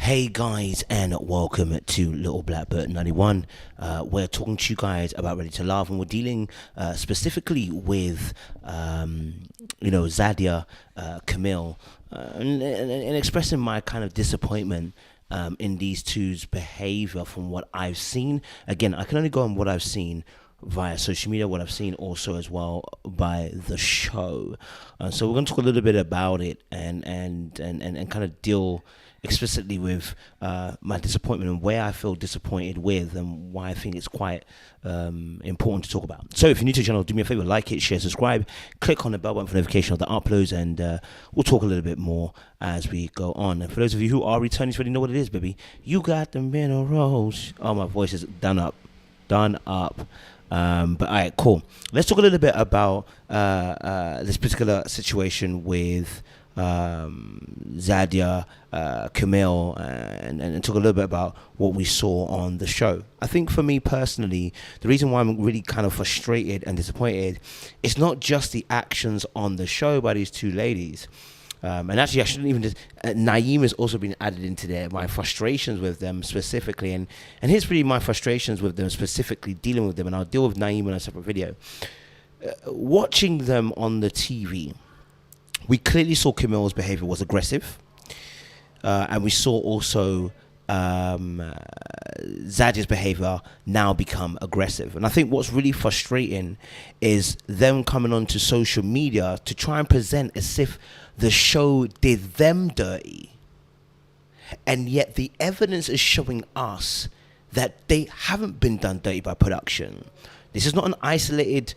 Hey guys, and welcome to Little Blackbird 91. We're talking to you guys about Ready to Laugh, and we're dealing specifically with, Zadia, Kamil, and expressing my kind of disappointment in these two's behavior from what I've seen. Again, I can only go on what I've seen via social media, what I've seen also as well by the show. So we're going to talk a little bit about it and kind of deal explicitly with my disappointment and where I feel disappointed with and why I think it's quite important to talk about. So if you're new to the channel, do me a favor, like it, share, subscribe, click on the bell button for notification of the uploads, and we'll talk a little bit more as we go on. And for those of you who are returning, you already know what it is, baby. You got the minerals. Oh, my voice is done up. But all right, cool. Let's talk a little bit about this particular situation with Zadia, Kamil, and talk a little bit about what we saw on the show. I think for me personally, the reason why I'm really kind of frustrated and disappointed is not just the actions on the show by these two ladies. And actually, I shouldn't even just. Naim has also been added into there. My frustrations with them specifically, and here's really my frustrations with them specifically, dealing with them, and I'll deal with Naim in a separate video. Watching them on the TV, we clearly saw Kamil's behavior was aggressive, and we saw also Zadia's behavior now become aggressive. And I think what's really frustrating is them coming onto social media to try and present as if the show did them dirty, and yet the evidence is showing us that they haven't been done dirty by production. This is not an isolated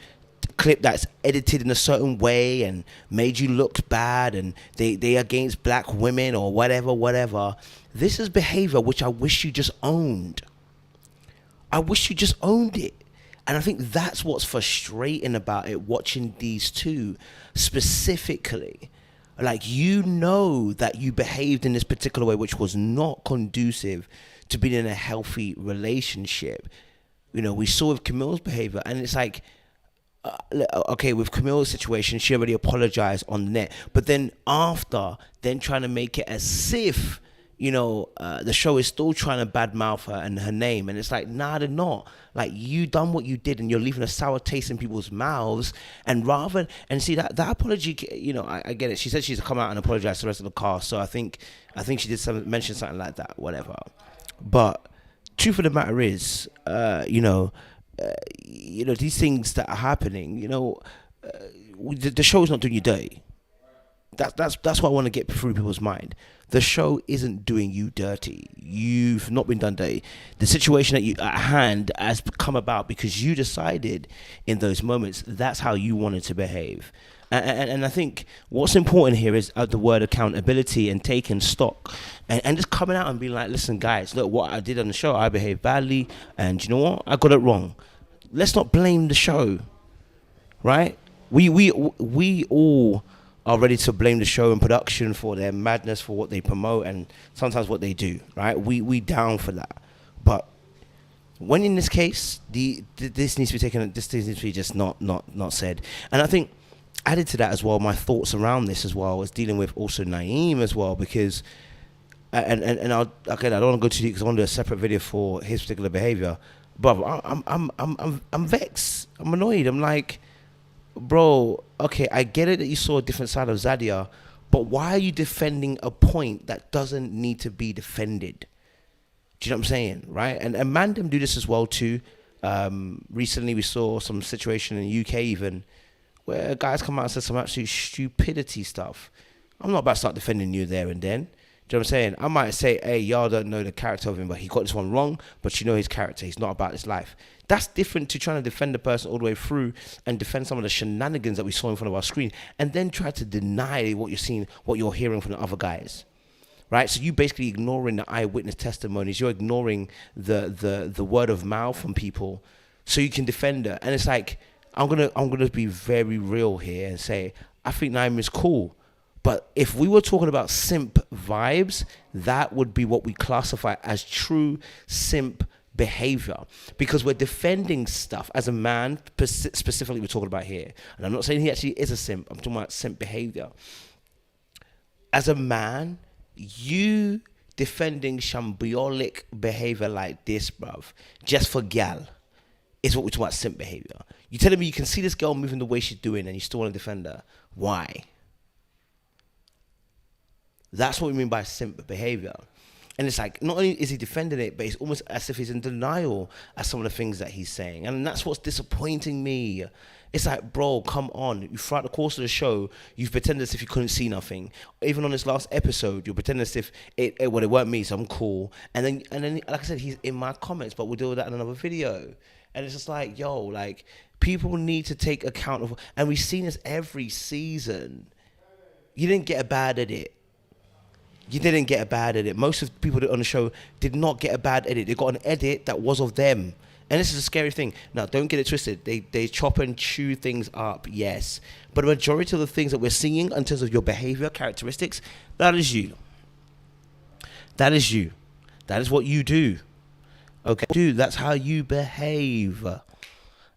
clip that's edited in a certain way and made you look bad and they against black women or whatever. This is behavior which I wish you just owned. I wish you just owned it. And I think that's what's frustrating about it, watching these two specifically. Like, you know that you behaved in this particular way which was not conducive to being in a healthy relationship. You know, we saw with Kamil's behavior, and it's like, okay, with Kamil's situation, she already apologized on the net, but then then trying to make it as if, the show is still trying to badmouth her and her name, and it's like, nah, they're not. Like, you done what you did, and you're leaving a sour taste in people's mouths. And see that apology, I get it. She said she's come out and apologize to the rest of the cast, so I think she did mention something like that, whatever. But truth of the matter is, these things that are happening, the show is not doing you dirty. That's what I want to get through people's mind. The show isn't doing you dirty. You've not been done dirty. The situation that you at hand has come about because you decided in those moments that's how you wanted to behave. And I think what's important here is the word accountability and taking stock and just coming out and being like, listen, guys, look, what I did on the show, I behaved badly, and you know what? I got it wrong. Let's not blame the show, right? We all are ready to blame the show and production for their madness, for what they promote, and sometimes what they do, right? We down for that. But when in this case, this needs to be taken. This needs to be just not said. And I think added to that as well, my thoughts around this as well is dealing with also Naim as well, because and I don't want to go too deep because I want to do a separate video for his particular behavior. But I'm vexed. I'm annoyed. I'm like, bro, okay, I get it that you saw a different side of Zadia, but why are you defending a point that doesn't need to be defended? Do you know what I'm saying, right? And Mandem do this as well too. Recently we saw some situation in the UK even where guys come out and said some absolute stupidity stuff. I'm not about to start defending you there and then. Do you know what I'm saying? I might say, hey, y'all don't know the character of him, but he got this one wrong, but you know his character. He's not about his life. That's different to trying to defend the person all the way through and defend some of the shenanigans that we saw in front of our screen and then try to deny what you're seeing, what you're hearing from the other guys. Right? So you basically ignoring the eyewitness testimonies. You're ignoring the word of mouth from people so you can defend her. And it's like, I'm gonna be very real here and say, I think Naim is cool. But if we were talking about simp vibes, that would be what we classify as true simp behavior, because we're defending stuff as a man, specifically we're talking about here. And I'm not saying he actually is a simp. I'm talking about simp behavior. As a man, you defending shambolic behavior like this, bruv, just for gal, is what we're talking about simp behavior. You telling me you can see this girl moving the way she's doing and you still want to defend her? Why? That's what we mean by simp behavior. And it's like, not only is he defending it, but it's almost as if he's in denial at some of the things that he's saying. And that's what's disappointing me. It's like, bro, come on. Throughout the course of the show, you've pretended as if you couldn't see nothing. Even on this last episode, you're pretending as if it weren't me, so I'm cool. And then, like I said, he's in my comments, but we'll deal with that in another video. And it's just like, yo, like, people need to take account of, and we've seen this every season. You didn't get a bad edit. You didn't get a bad edit. Most of the people on the show did not get a bad edit. They got an edit that was of them. And this is a scary thing. Now, don't get it twisted. They chop and chew things up, yes. But the majority of the things that we're seeing in terms of your behavior, characteristics, that is you. That is you. That is what you do. Okay? Dude, that's how you behave.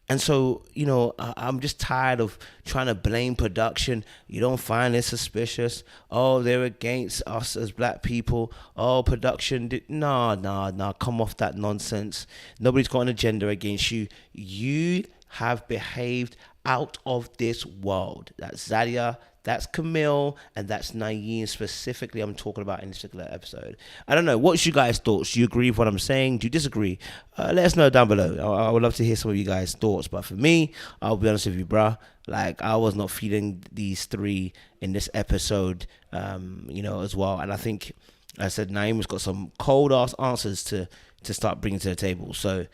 And so, you know, I'm just tired of trying to blame production. You don't find it suspicious. Oh, they're against us as black people. Oh, production did. Nah. Come off that nonsense. Nobody's got an agenda against you. You have behaved out of this world. That's Zadia. That's Kamil, and that's Naim specifically I'm talking about in this particular episode. I don't know. What's you guys' thoughts? Do you agree with what I'm saying? Do you disagree? Let us know down below. I would love to hear some of you guys' thoughts. But for me, I'll be honest with you, bruh. Like, I was not feeling these three in this episode, you know, as well. And I think, I said, Naim has got some cold-ass answers to start bringing to the table. So,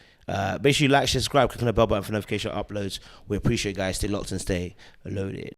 make sure you like, share, subscribe, click on the bell button for notification uploads. We appreciate you guys. Stay locked and stay loaded.